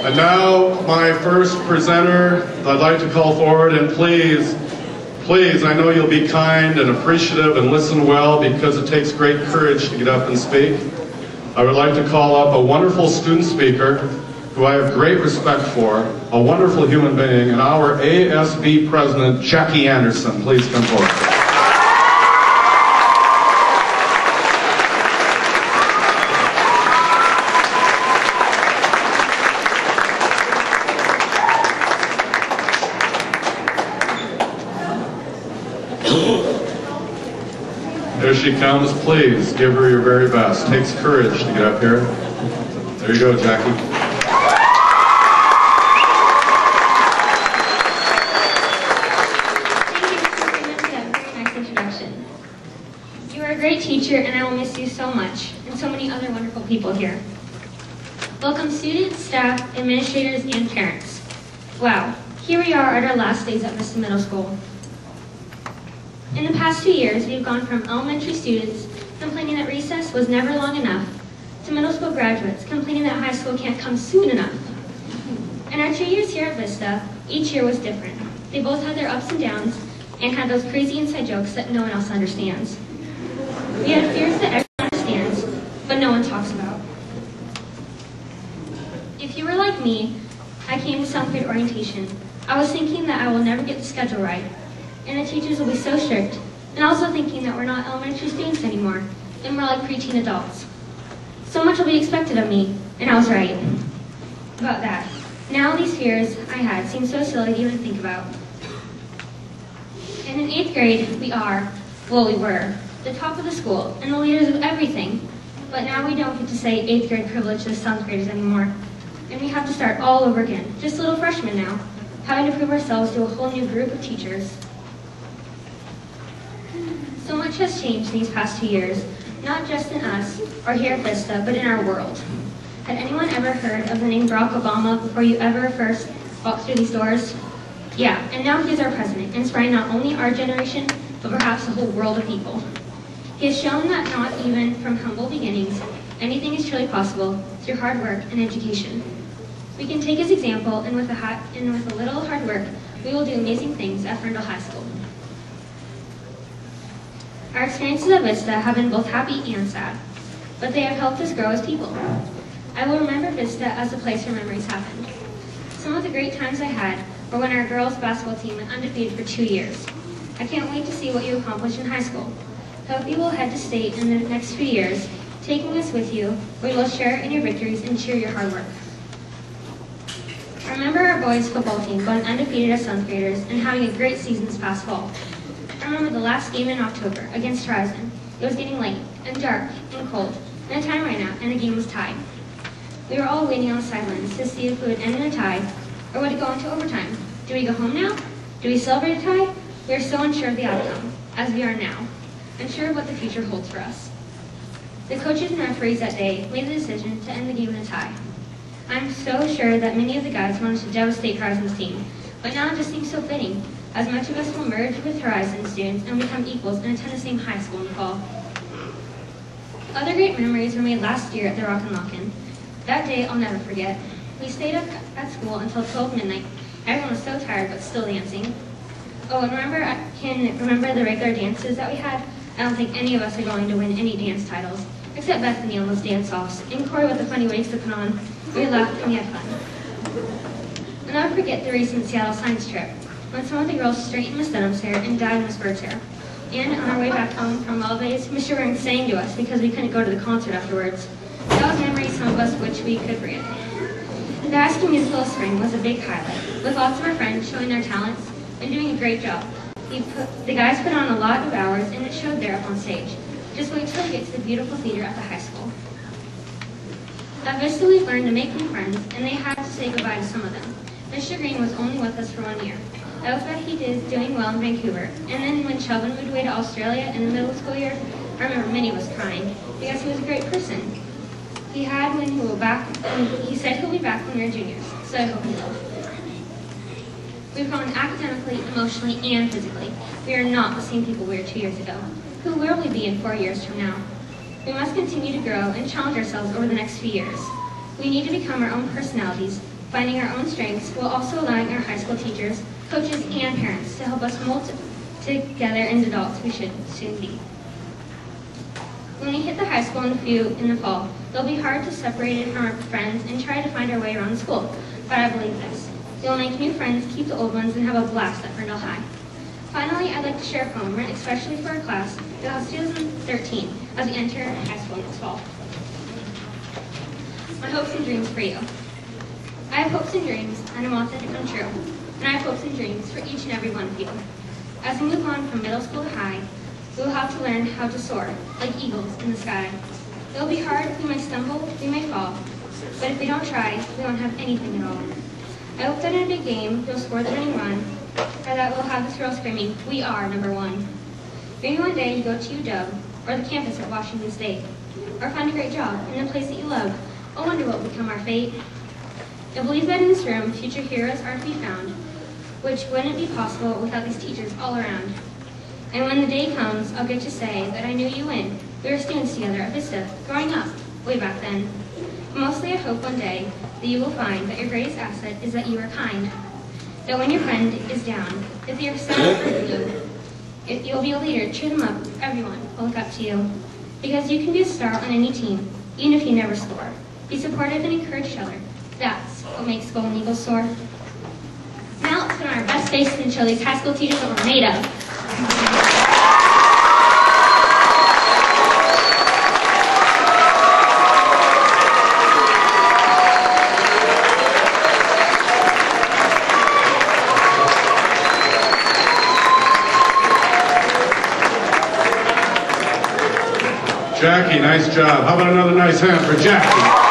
And now, my first presenter, I'd like to call forward, and please, I know you'll be kind and appreciative and listen well because it takes great courage to get up and speak. I would like to call up a wonderful student speaker who I have great respect for, a wonderful human being, and our ASB president, Jacque Anderson. Please come forward. There she comes. Please give her your very best. It takes courage to get up here. There you go, Jacque. You are a great teacher, and I will miss you so much, and so many other wonderful people here. Welcome students, staff, administrators, and parents. Wow, here we are at our last days at Vista Middle School. In the past 2 years, we've gone from elementary students complaining that recess was never long enough, to middle school graduates complaining that high school can't come soon enough. In our 2 years here at Vista, each year was different. They both had their ups and downs, and had those crazy inside jokes that no one else understands. We had fears that everyone understands, but no one talks about. If you were like me, I came to 7th grade orientation. I was thinking that I will never get the schedule right, and the teachers will be so strict, and also thinking that we're not elementary students anymore, and we're like preteen adults. So much will be expected of me, and I was right about that. Now these fears I had seem so silly to even think about. And in 8th grade, we were, the top of the school, and the leaders of everything. But now we don't get to say 8th grade privilege to 7th graders anymore. And we have to start all over again, just little freshmen now, having to prove ourselves to a whole new group of teachers. So much has changed these past 2 years, not just in us, or here at Vista, but in our world. Had anyone ever heard of the name Barack Obama before you ever first walked through these doors? Yeah, and now he's our president, inspiring not only our generation, but perhaps a whole world of people. He has shown that not even from humble beginnings, anything is truly possible through hard work and education. We can take his example, and with a little hard work, we will do amazing things at Ferndale High School. Our experiences at Vista have been both happy and sad, but they have helped us grow as people. I will remember Vista as a place where memories happened. Some of the great times I had were when our girls' basketball team went undefeated for 2 years. I can't wait to see what you accomplish in high school. Hope you will head to state in the next few years, taking us with you, where you will share in your victories and cheer your hard work. I remember our boys' football team going undefeated as 7th graders and having a great season this past fall. I remember the last game in October against Horizon. It was getting late and dark and cold, and the time ran out and the game was tied. We were all waiting on the sidelines to see if we would end in a tie or would it go into overtime. Do we go home now? Do we celebrate a tie? We are so unsure of the outcome, as we are now, unsure of what the future holds for us. The coaches and referees that day made the decision to end the game in a tie. I'm so sure that many of the guys wanted to devastate Horizon's team, but now it just seems so fitting, as much of us will merge with Horizon students and become equals and attend the same high school in the fall. Other great memories were made last year at the Rock and Lock-In. That day I'll never forget. We stayed up at school until 12 midnight. Everyone was so tired but still dancing. Oh, and I can remember the regular dances that we had. I don't think any of us are going to win any dance titles, except Bethany on those dance-offs, and Corey with the funny wigs to put on. We laughed and we had fun. I'll never forget the recent Seattle science trip, when some of the girls straightened Miss Dunham's hair and dyed Miss Bird's hair. And on our way back home from Melvase, Mr. Burns sang to us because we couldn't go to the concert afterwards. That was memories some of us wish we could forget. The High School Musical this spring was a big highlight, with lots of our friends showing their talents and doing a great job. The guys put on a lot of hours and it showed there up on stage. Just wait till we get to the beautiful theater at the high school. At Vista we've learned to make new friends, and they had to say goodbye to some of them. Mr. Green was only with us for 1 year. I hope that he is doing well in Vancouver. And then when Sheldon moved away to Australia in the middle school year, I remember Minnie was crying because he was a great person. He said he'll be back when we are juniors, so I hope he will. We've grown academically, emotionally, and physically. We are not the same people we were 2 years ago. Who will we be in 4 years from now? We must continue to grow and challenge ourselves over the next few years. We need to become our own personalities, finding our own strengths, while also allowing our high school teachers, coaches, and parents to help us mold together into adults we should soon be. When we hit the high school in the fall, it'll be hard to separate it from our friends and try to find our way around the school, but I believe this. We'll make new friends, keep the old ones, and have a blast at Ferndale High. Finally, I'd like to share a poem written especially for our class, class 2013, as we enter high school next fall. My hopes and dreams for you. I have hopes and dreams, and I want them to come true. And I have hopes and dreams for each and every one of you. As we move on from middle school to high, we will have to learn how to soar, like eagles in the sky. It will be hard, we may stumble, we may fall, but if we don't try, we won't have anything at all. I hope that in a big game, you'll score the winning run, or that we'll have this girl screaming, "We are #1." Maybe one day you go to UW, or the campus at Washington State, or find a great job in the place that you love. I wonder what will become our fate. I believe that in this room, future heroes are to be found, which wouldn't be possible without these teachers all around. And when the day comes, I'll get to say that I knew you when we were students together at Vista, growing up, way back then. But mostly I hope one day that you will find that your greatest asset is that you are kind. That when your friend is down, if you're sad for you, if you'll be a leader, cheer them up, everyone will look up to you. Because you can be a star on any team, even if you never score. Be supportive and encourage each other. That's what makes Golden Eagles soar. Now let's put on our best faces and show these high school teachers what we're made of. Jackie, nice job. How about another nice hand for Jackie?